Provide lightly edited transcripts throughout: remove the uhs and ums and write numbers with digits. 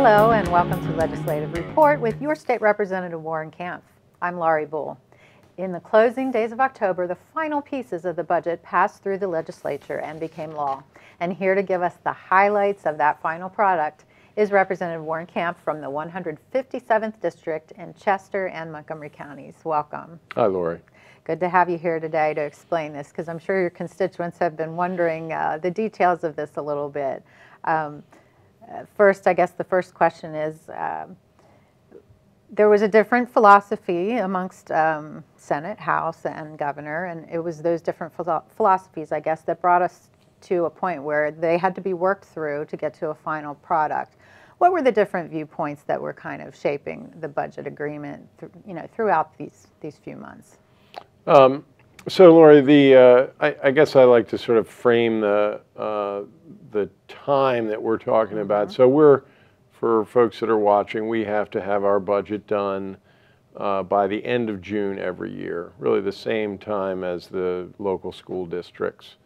Hello and welcome to Legislative Report with your State Representative Warren Kampf. I'm Laurie Bull. In the closing days of October, the final pieces of the budget passed through the legislature and became law. And here to give us the highlights of that final product is Representative Warren Kampf from the 157th District in Chester and Montgomery counties. Welcome. Hi, Laurie. Good to have you here today to explain this, because I'm sure your constituents have been wondering the details of this a little bit. First, I guess the first question is, there was a different philosophy amongst Senate, House, and Governor, and it was those different philosophies, I guess, that brought us to a point where they had to be worked through to get to a final product. What were the different viewpoints that were kind of shaping the budget agreement, throughout these few months? So, Laurie, I guess I like to sort of frame the time that we're talking about. So for folks that are watching, we have to have our budget done by the end of June every year, really the same time as the local school districts.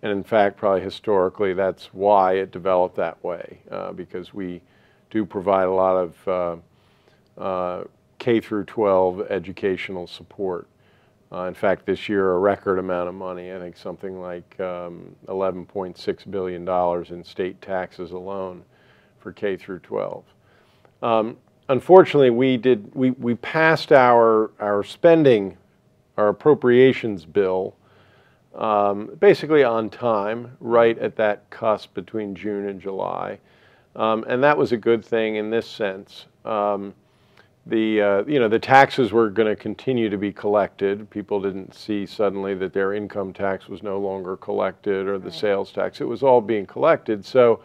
And in fact, probably historically, that's why it developed that way, because we do provide a lot of K through 12 educational support. In fact, this year, a record amount of money, I think something like $11.6 billion in state taxes alone for K through 12. Unfortunately, we passed our spending, our appropriations bill, basically on time, right at that cusp between June and July. And that was a good thing in this sense. The taxes were going to continue to be collected. People didn't see suddenly that their income tax was no longer collected, or the sales tax. It was all being collected. So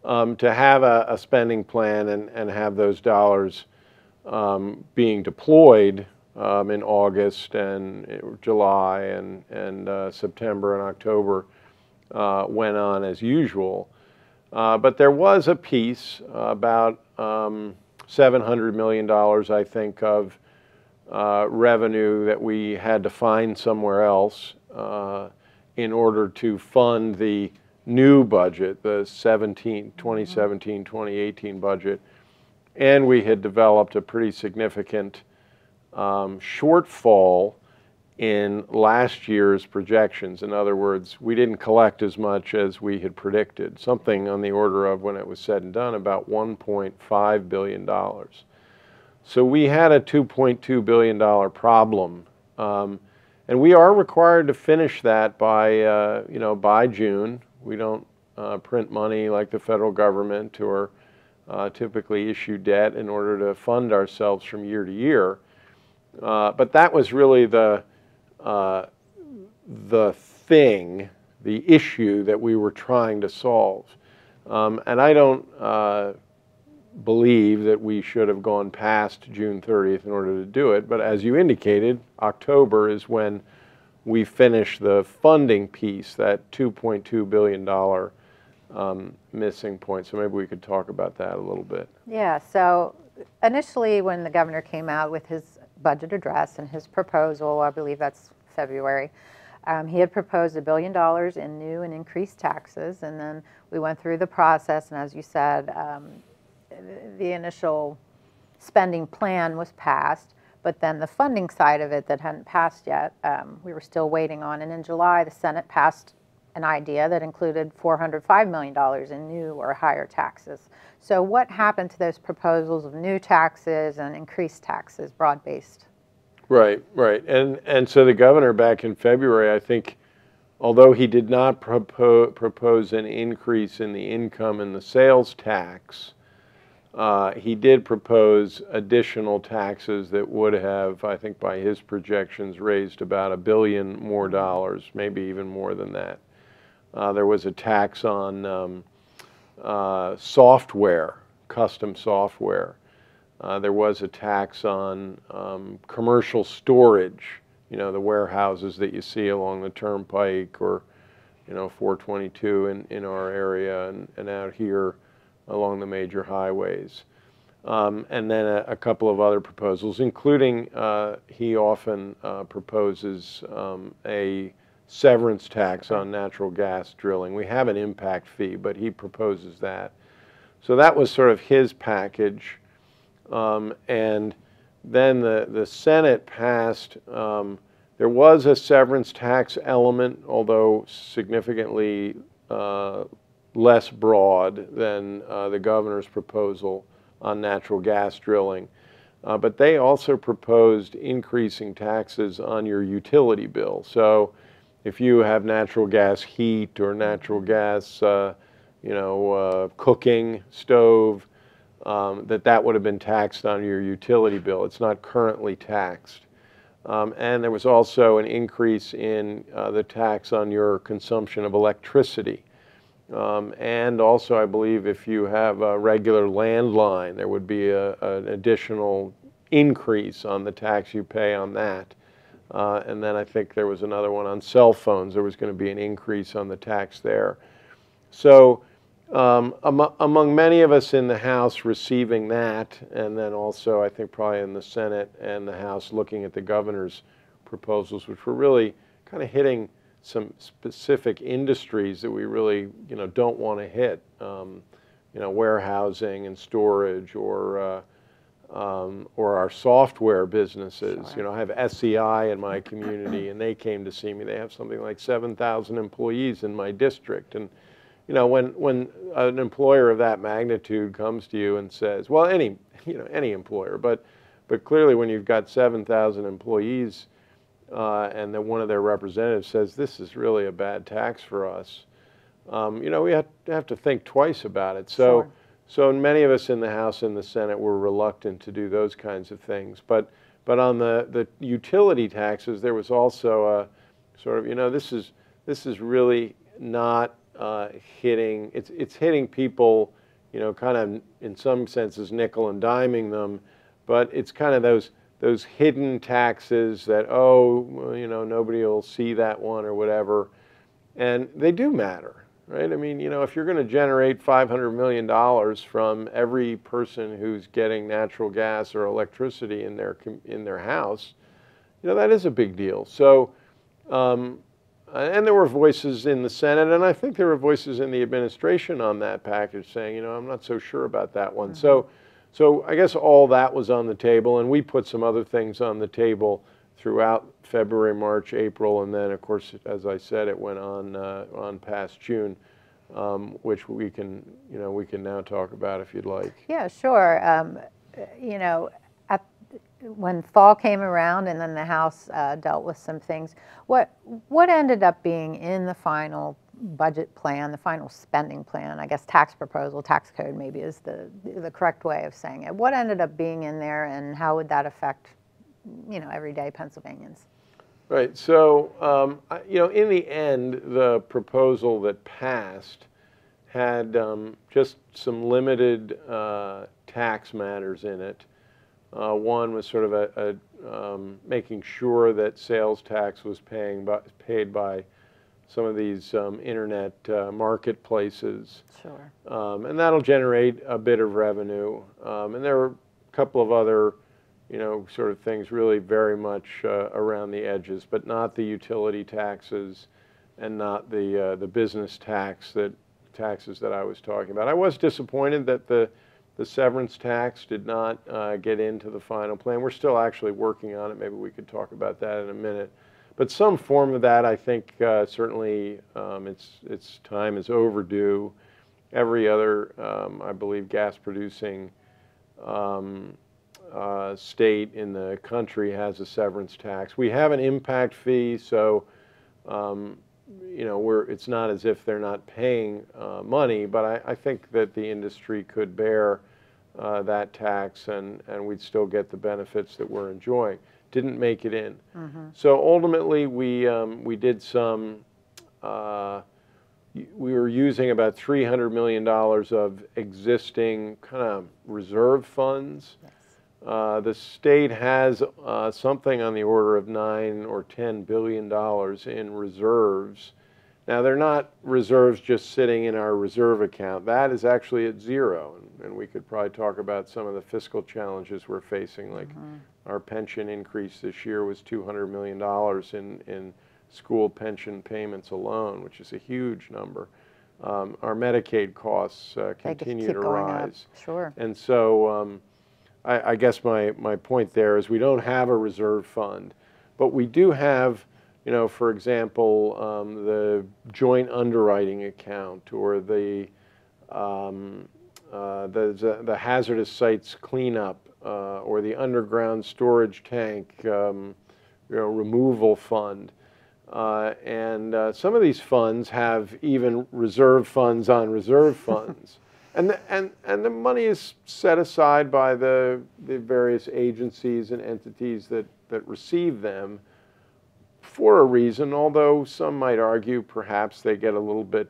to have a spending plan and have those dollars being deployed in August and July and September and October went on as usual. But there was a piece about $700 million, I think, of revenue that we had to find somewhere else in order to fund the new budget, the 2017-2018 budget. And we had developed a pretty significant shortfall in last year's projections. In other words, we didn't collect as much as we had predicted, something on the order of, when it was said and done, about $1.5 billion. So we had a $2.2 billion problem, and we are required to finish that by June. We don't print money like the federal government or typically issue debt in order to fund ourselves from year to year. But that was really the issue that we were trying to solve. And I don't believe that we should have gone past June 30th in order to do it, but as you indicated, October is when we finish the funding piece, that $2.2 billion missing point. So maybe we could talk about that a little bit. Yeah, so initially when the governor came out with his budget address and his proposal, I believe that's February, he had proposed $1 billion in new and increased taxes, and then we went through the process, and as you said, the initial spending plan was passed, but then the funding side of it that hadn't passed yet, we were still waiting on. And in July, the Senate passed an idea that included $405 million in new or higher taxes. So what happened to those proposals of new taxes and increased taxes, broad-based? Right. And so the governor back in February, I think, although he did not propose an increase in the income and the sales tax, he did propose additional taxes that would have, I think by his projections, raised about $1 billion more dollars, maybe even more than that. There was a tax on software, custom software. There was a tax on commercial storage, the warehouses that you see along the turnpike or, 422 in our area and out here along the major highways. And then a couple of other proposals, including he often proposes a severance tax on natural gas drilling. We have an impact fee, but he proposes that. So that was sort of his package. And then the Senate passed, there was a severance tax element, although significantly less broad than the governor's proposal on natural gas drilling. But they also proposed increasing taxes on your utility bill. So if you have natural gas heat or natural gas, cooking stove, that would have been taxed on your utility bill. It's not currently taxed. And there was also an increase in the tax on your consumption of electricity. And also, I believe if you have a regular landline, there would be an additional increase on the tax you pay on that. And then I think there was another one on cell phones. There was going to be an increase on the tax there. So among many of us in the House receiving that, and then also I think probably in the Senate and the House looking at the governor's proposals, which were really kind of hitting some specific industries that we really, don't want to hit, warehousing and storage, or our software businesses. Sure. I have SEI in my community, and they came to see me. They have something like 7,000 employees in my district, and when an employer of that magnitude comes to you and says, well, any employer, but clearly when you've got 7,000 employees, and then one of their representatives says, this is really a bad tax for us, we have to think twice about it. Sure. So many of us in the House and the Senate were reluctant to do those kinds of things. But on the utility taxes, there was also a sort of, this is really not hitting, it's hitting people, kind of in some senses nickel and diming them, but it's kind of those hidden taxes that, nobody will see that one or whatever. And they do matter, right? I mean, if you're going to generate $500 million from every person who's getting natural gas or electricity in their house, that is a big deal. So, and there were voices in the Senate, and I think there were voices in the administration on that package saying, I'm not so sure about that one. Mm-hmm. So I guess all that was on the table, and we put some other things on the table throughout February, March, April, and then, of course, as I said, it went on past June, which we can now talk about if you'd like. Yeah, sure. When fall came around and then the House dealt with some things, what ended up being in the final budget plan, the final spending plan, I guess tax proposal, tax code maybe is the correct way of saying it. What ended up being in there, and how would that affect, everyday Pennsylvanians? Right. So, in the end, the proposal that passed had just some limited tax matters in it. One was sort of making sure that sales tax was paid by some of these internet marketplaces. Sure. And that'll generate a bit of revenue. And there were a couple of other, sort of things really very much around the edges, but not the utility taxes and not the business taxes that I was talking about. I was disappointed that the severance tax did not get into the final plan. We're still actually working on it. Maybe we could talk about that in a minute. But some form of that, I think, certainly its time is overdue. Every other, I believe, gas-producing state in the country has a severance tax. We have an impact fee, so it's not as if they're not paying money, but I think that the industry could bear that tax, and we'd still get the benefits that we're enjoying. Didn't make it in. Mm-hmm. So ultimately, we did some. We were using about $300 million of existing kind of reserve funds. Yes. The state has something on the order of $9 or $10 billion in reserves. Now, they're not reserves just sitting in our reserve account. That is actually at zero, and we could probably talk about some of the fiscal challenges we're facing, like our pension increase this year was $200 million in school pension payments alone, which is a huge number. our Medicaid costs They just continue keep to going up. rise. Sure. And so I guess my point there is we don't have a reserve fund, but we do have, for example, the joint underwriting account or the hazardous sites cleanup or the underground storage tank removal fund. And some of these funds have even reserve funds on reserve funds. And the money is set aside by the various agencies and entities that receive them for a reason, although some might argue perhaps they get a little bit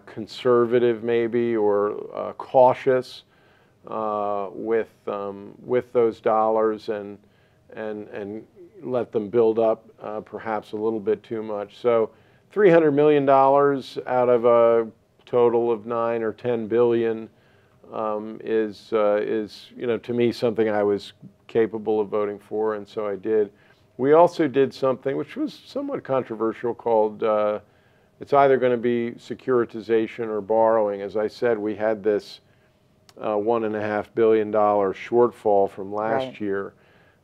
conservative maybe or cautious with those dollars and let them build up perhaps a little bit too much. So $300 million out of a total of 9 or 10 billion is to me something I was capable of voting for, and so I did. We also did something which was somewhat controversial called it's either going to be securitization or borrowing. As I said, we had this $1.5 billion shortfall from last year.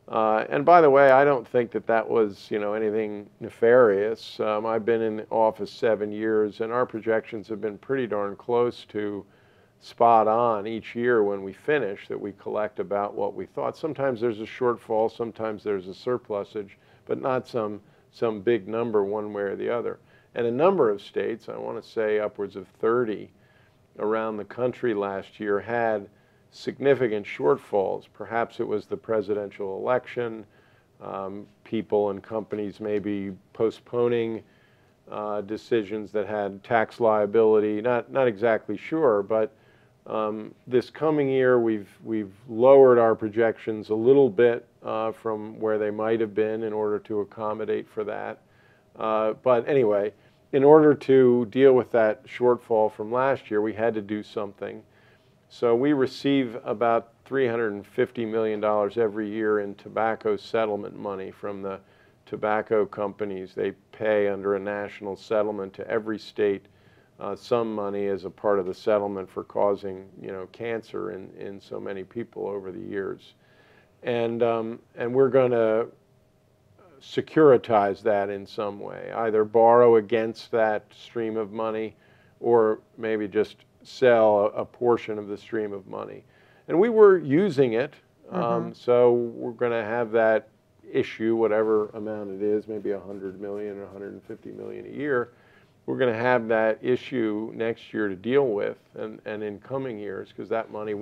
And by the way, I don't think that was anything nefarious. I've been in office 7 years, and our projections have been pretty darn close to spot on each year when we finish, that we collect about what we thought. Sometimes there's a shortfall, sometimes there's a surplusage, but not some big number one way or the other. And a number of states, I want to say upwards of 30 around the country last year, had significant shortfalls. Perhaps it was the presidential election, people and companies maybe postponing decisions that had tax liability, not exactly sure, but this coming year we've lowered our projections a little bit from where they might have been in order to accommodate for that. But anyway, in order to deal with that shortfall from last year, we had to do something. So we receive about $350 million every year in tobacco settlement money from the tobacco companies. They pay under a national settlement to every state some money as a part of the settlement for causing cancer in so many people over the years. And we're going to securitize that in some way, either borrow against that stream of money or maybe just sell a portion of the stream of money. And we were using it, so we're going to have that issue, whatever amount it is, maybe 100 million or 150 million a year. We're going to have that issue next year to deal with, and in coming years, because that money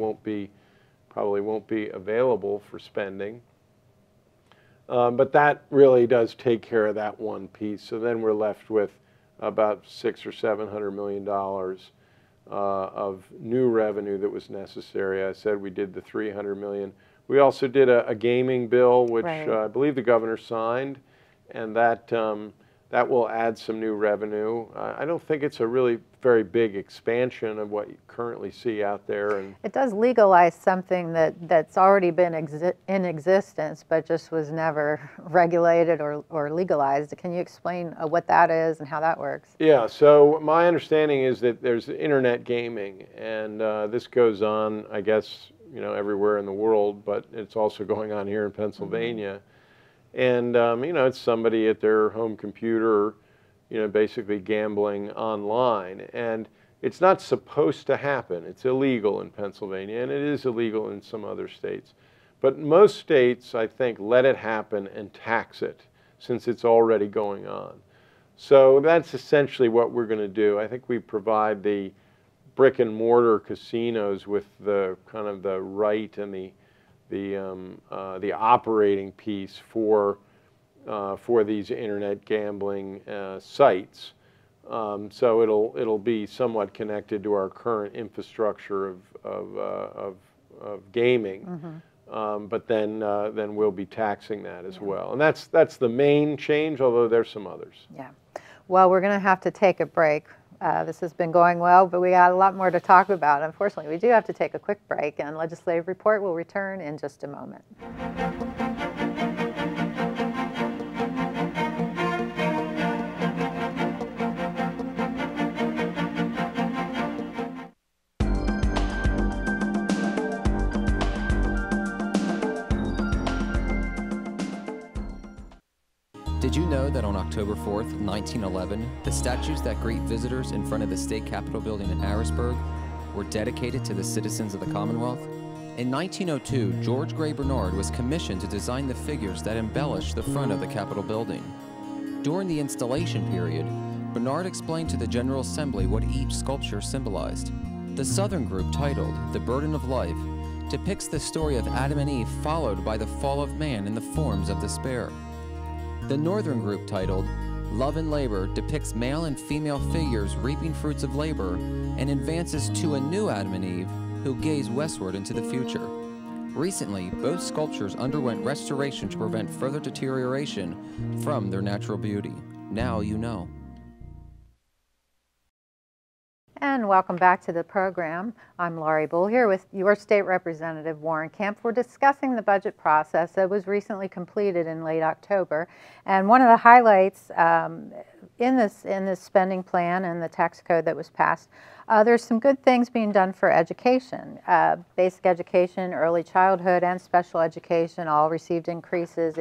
probably won't be available for spending. But that really does take care of that one piece. So then we're left with about $600 or $700 million of new revenue that was necessary. I said we did the $300 million. We also did a gaming bill, which I believe the governor signed, and that will add some new revenue. I don't think it's a really very big expansion of what you currently see out there. And it does legalize something that's already been in existence, but just was never regulated or legalized. Can you explain what that is and how that works? Yeah, so my understanding is that there's internet gaming, and this goes on, I guess, everywhere in the world, but it's also going on here in Pennsylvania. And, it's somebody at their home computer, basically gambling online. And it's not supposed to happen. It's illegal in Pennsylvania, and it is illegal in some other states. But most states, I think, let it happen and tax it, since it's already going on. So that's essentially what we're going to do. I think we provide the brick and mortar casinos with the kind of the right and the operating piece for these internet gambling sites. So it'll be somewhat connected to our current infrastructure of gaming, but then we'll be taxing that as well. And that's the main change, although there's some others. Yeah. Well, we're going to have to take a break. This has been going well, but we got a lot more to talk about. Unfortunately, we do have to take a quick break, and Legislative Report will return in just a moment. Did you know that on October 4th, 1911, the statues that greet visitors in front of the state capitol building in Harrisburg were dedicated to the citizens of the Commonwealth? In 1902, George Gray Bernard was commissioned to design the figures that embellish the front of the Capitol building. During the installation period, Bernard explained to the General Assembly what each sculpture symbolized. The Southern group, titled The Burden of Life, depicts the story of Adam and Eve followed by the fall of man in the forms of despair. The Northern group, titled Love and Labor, depicts male and female figures reaping fruits of labor and advances to a new Adam and Eve who gaze westward into the future. Recently, both sculptures underwent restoration to prevent further deterioration from their natural beauty. Now you know. And welcome back to the program. I'm Laurie Bull here with your state representative, Warren Kampf. We're discussing the budget process that was recently completed in late October. And one of the highlights in this spending plan and the tax code that was passed, there's some good things being done for education. Basic education, early childhood, and special education all received increases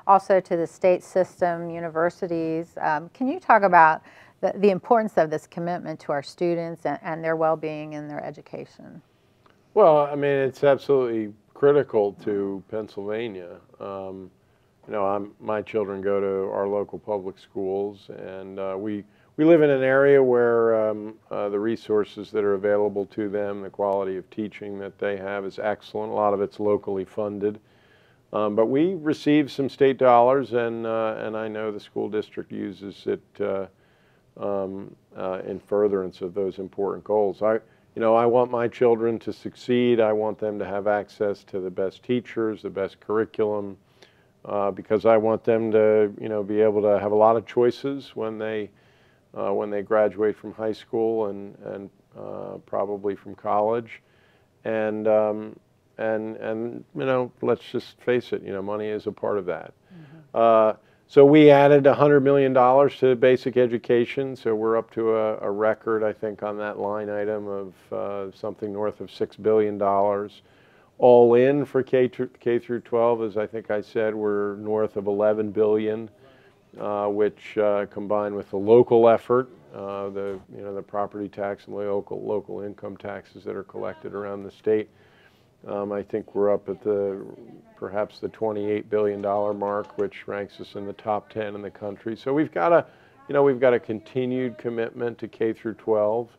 also to the state system, universities. Can you talk about the importance of this commitment to our students and their well-being and their education? Well, I mean, it's absolutely critical to Pennsylvania. My children go to our local public schools, and we live in an area where the resources that are available to them, the quality of teaching that they have is excellent. A lot of it's locally funded. But we receive some state dollars, and I know the school district uses it in furtherance of those important goals. I want my children to succeed. I want them to have access to the best teachers, the best curriculum, because I want them to, be able to have a lot of choices when they graduate from high school and probably from college, and let's just face it, money is a part of that. Mm-hmm. So we added $100 million to basic education, so we're up to a record, I think, on that line item of something north of $6 billion. All in for K through 12, as I think I said, we're north of $11 billion, which combined with the local effort, the property tax and local income taxes that are collected around the state, I think we're up at perhaps the $28 billion mark, which ranks us in the top 10 in the country. So we've got a continued commitment to K through 12.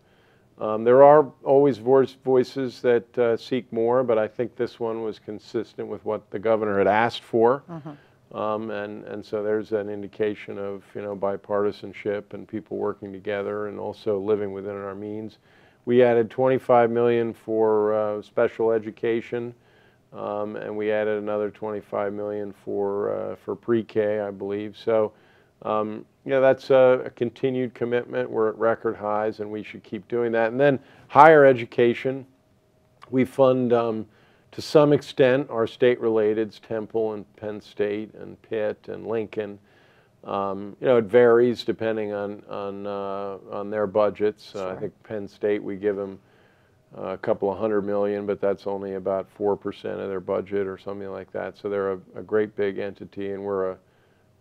There are always voices that seek more, but I think this one was consistent with what the governor had asked for. Mm-hmm. And so there's an indication of bipartisanship and people working together and also living within our means. We added $25 million for special education, and we added another $25 million for pre-K, I believe. So, that's a continued commitment. We're at record highs, and we should keep doing that. And then higher education, we fund to some extent our state-relateds, Temple and Penn State and Pitt and Lincoln. It varies depending on their budgets. Sure. I think Penn State, we give them a couple of $100 million, but that's only about 4% of their budget or something like that. So they're a great big entity, and we're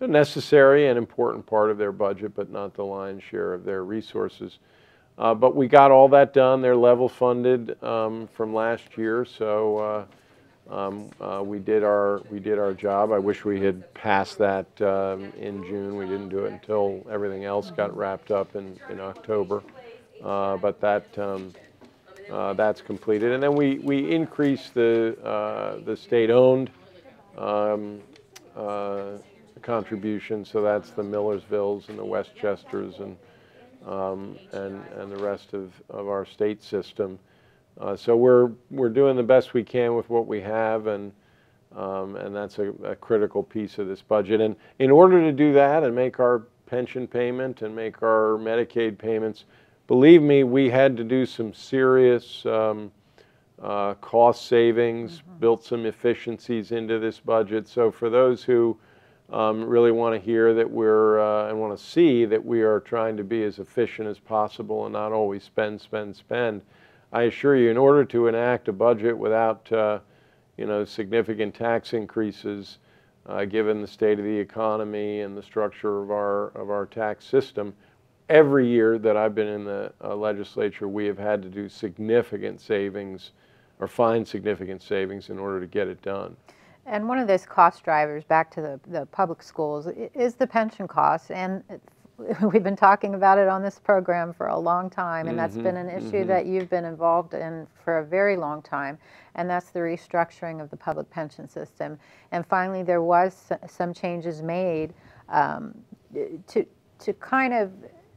a necessary and important part of their budget, but not the lion's share of their resources. But we got all that done. They're level funded from last year, so we did our job. I wish we had passed that in June. We didn't do it until everything else got wrapped up in October. But that's completed. And then we increased the state-owned contribution. So that's the Millersvilles and the Westchesters and the rest of our state system. So we're doing the best we can with what we have, and that's a critical piece of this budget. And in order to do that and make our pension payment and make our Medicaid payments, believe me, we had to do some serious cost savings, mm-hmm. built some efficiencies into this budget. So for those who really want to hear that and want to see that we are trying to be as efficient as possible and not always spend, I assure you, in order to enact a budget without significant tax increases, given the state of the economy and the structure of our tax system. Every year that I've been in the legislature, we have had to do significant savings or find significant savings in order to get it done. And one of those cost drivers, back to the public schools, is the pension costs. And we've been talking about it on this program for a long time, and that's been an issue that you've been involved in for a very long time, and that's the restructuring of the public pension system. And finally, there was some changes made to kind of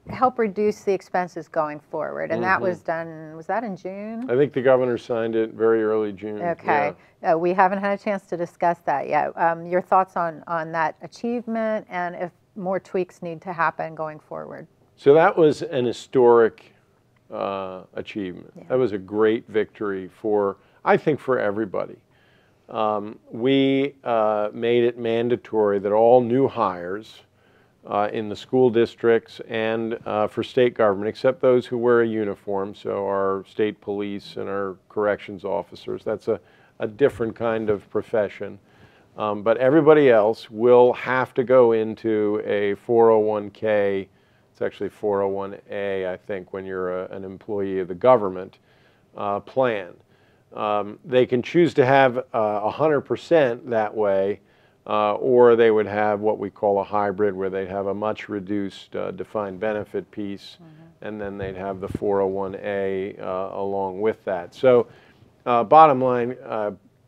help reduce the expenses going forward, and that was done, was that in June? I think the governor signed it very early June. Okay. Yeah. We haven't had a chance to discuss that yet. Your thoughts on that achievement, and if more tweaks need to happen going forward? So that was an historic achievement. Yeah. That was a great victory for, I think, for everybody. We made it mandatory that all new hires in the school districts and for state government, except those who wear a uniform, so our state police and our corrections officers, that's a different kind of profession. But everybody else will have to go into a 401k, it's actually 401A, I think, when you're an employee of the government, plan. They can choose to have 100% that way, or they would have what we call a hybrid, where they'd have a much reduced defined benefit piece, and then they'd have the 401A along with that. So bottom line,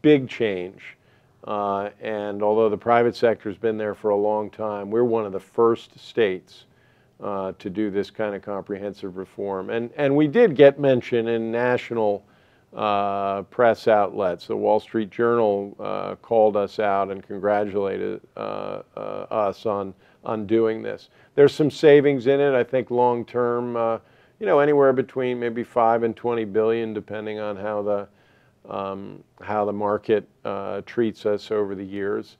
big change. And although the private sector has been there for a long time, we're one of the first states to do this kind of comprehensive reform. And we did get mention in national press outlets. The Wall Street Journal called us out and congratulated us on doing this. There's some savings in it, I think, long term, anywhere between maybe 5 and 20 billion, depending on how the market treats us over the years.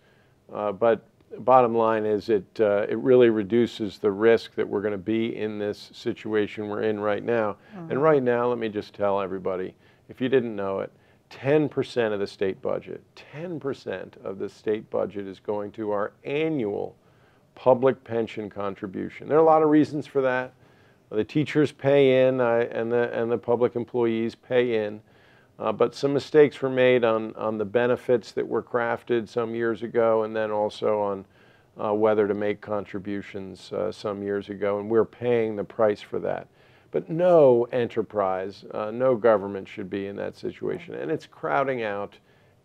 But bottom line is it really reduces the risk that we're going to be in this situation we're in right now. And right now, let me just tell everybody, if you didn't know it, 10% of the state budget, 10% of the state budget is going to our annual public pension contribution. There are a lot of reasons for that. The teachers pay in and the public employees pay in. But some mistakes were made on the benefits that were crafted some years ago, and then also on whether to make contributions some years ago, and we're paying the price for that. But no enterprise, no government should be in that situation, and it's crowding out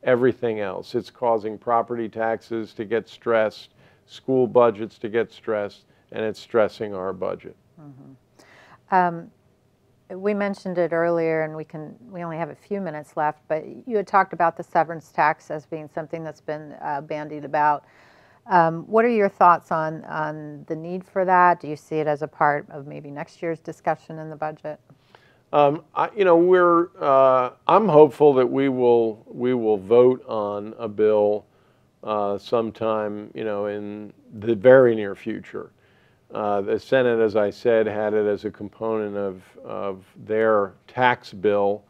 everything else. It's causing property taxes to get stressed, school budgets to get stressed, and it's stressing our budget. We mentioned it earlier, and we only have a few minutes left, but you had talked about the severance tax as being something that's been bandied about. What are your thoughts on the need for that? Do you see it as a part of maybe next year's discussion in the budget? I'm hopeful that we will vote on a bill sometime, in the very near future. The Senate, as I said, had it as a component of their tax bill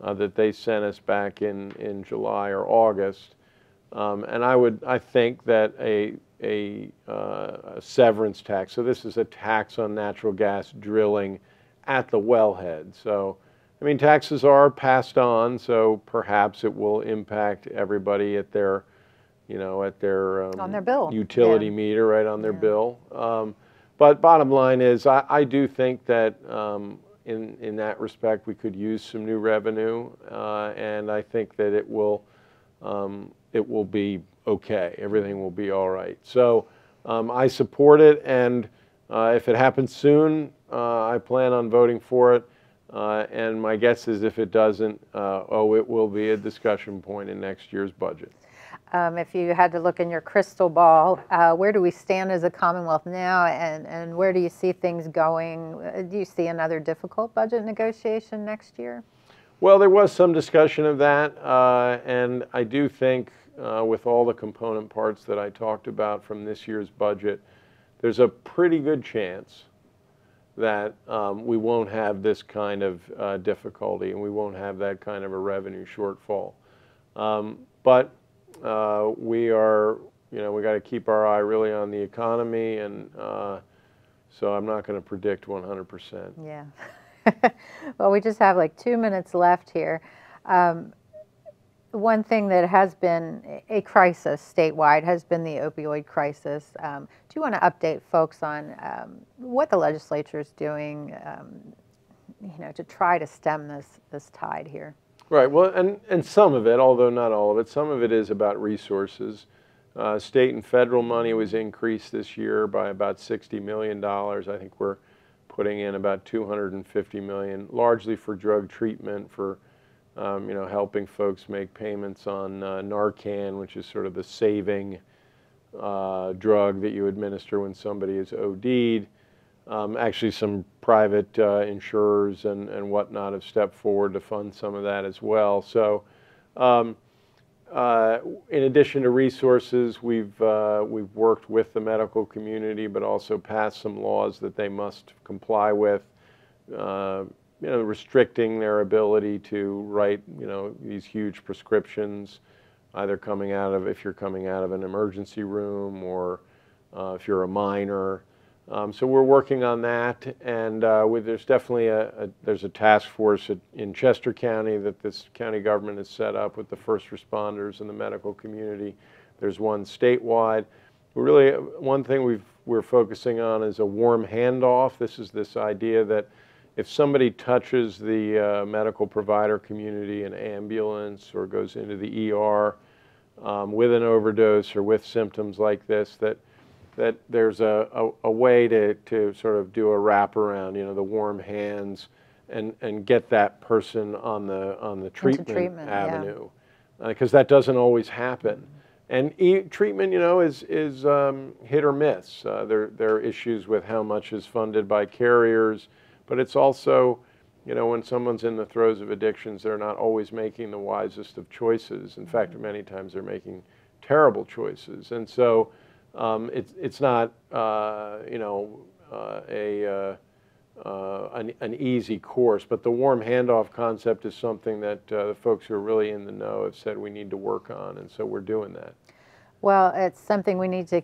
that they sent us back in July or August. And I think that a severance tax, so this is a tax on natural gas drilling at the wellhead. So, I mean, taxes are passed on, so perhaps it will impact everybody at their, on their bill. Utility meter, right on their bill. But bottom line is, I do think that in that respect we could use some new revenue, and I think that it will be okay. Everything will be all right. So I support it, and if it happens soon, I plan on voting for it. And my guess is if it doesn't, it will be a discussion point in next year's budget. If you had to look in your crystal ball, where do we stand as a Commonwealth now, and where do you see things going? Do you see another difficult budget negotiation next year? Well, there was some discussion of that, and I do think with all the component parts that I talked about from this year's budget, there's a pretty good chance that we won't have this kind of difficulty, and we won't have that kind of a revenue shortfall. But we are we got to keep our eye really on the economy, and so I'm not going to predict 100%. Yeah. Well, we just have like 2 minutes left here. One thing that has been a crisis statewide has been the opioid crisis. Do you want to update folks on what the legislature is doing, to try to stem this tide here? Right. Well, and some of it, although not all of it, some of it is about resources. State and federal money was increased this year by about $60 million. I think we're putting in about $250 million, largely for drug treatment, for helping folks make payments on Narcan, which is sort of the saving drug that you administer when somebody is OD'd. Actually, some private insurers and whatnot have stepped forward to fund some of that as well. So, in addition to resources, we've worked with the medical community, but also passed some laws that they must comply with. Restricting their ability to write, these huge prescriptions, either if you're coming out of an emergency room or if you're a minor. So we're working on that, and there's definitely there's a task force in Chester County that this county government has set up with the first responders and the medical community. There's one statewide. One thing we're focusing on is a warm handoff. This is this idea that if somebody touches the medical provider community, an ambulance, or goes into the ER with an overdose or with symptoms like this, that there's a way to sort of do a wraparound, the warm hands, and get that person on the treatment avenue, because that doesn't always happen. And treatment, is hit or miss. There are issues with how much is funded by carriers, but it's also, when someone's in the throes of addictions, they're not always making the wisest of choices. In fact, many times they're making terrible choices. And so it's not, an easy course. But the warm handoff concept is something that the folks who are really in the know have said we need to work on, and so we're doing that. Well, it's something we need to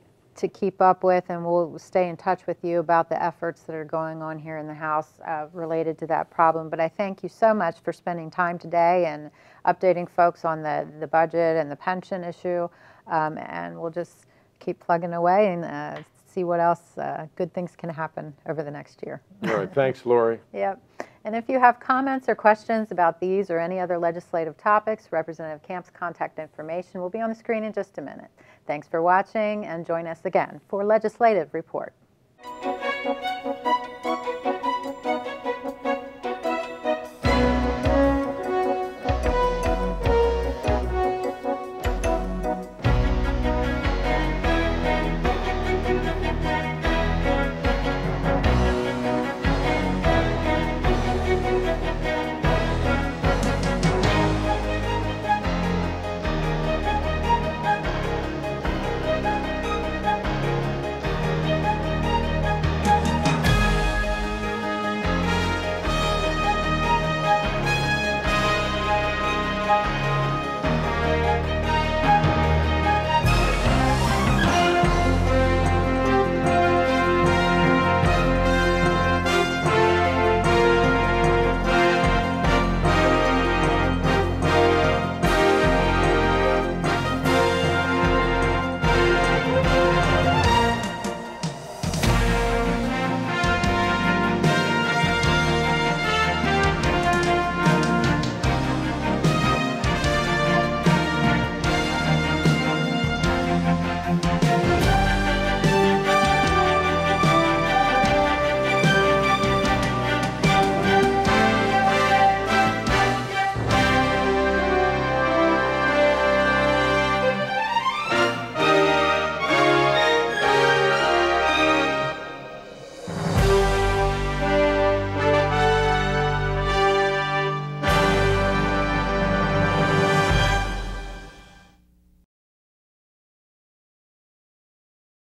keep up with, and we'll stay in touch with you about the efforts that are going on here in the House related to that problem. But I thank you so much for spending time today and updating folks on the budget and the pension issue, and we'll just keep plugging away and see what else good things can happen over the next year. All right. Thanks, Lori. Yep. And if you have comments or questions about these or any other legislative topics, Representative Kampf's contact information will be on the screen in just a minute. Thanks for watching, and join us again for Legislative Report.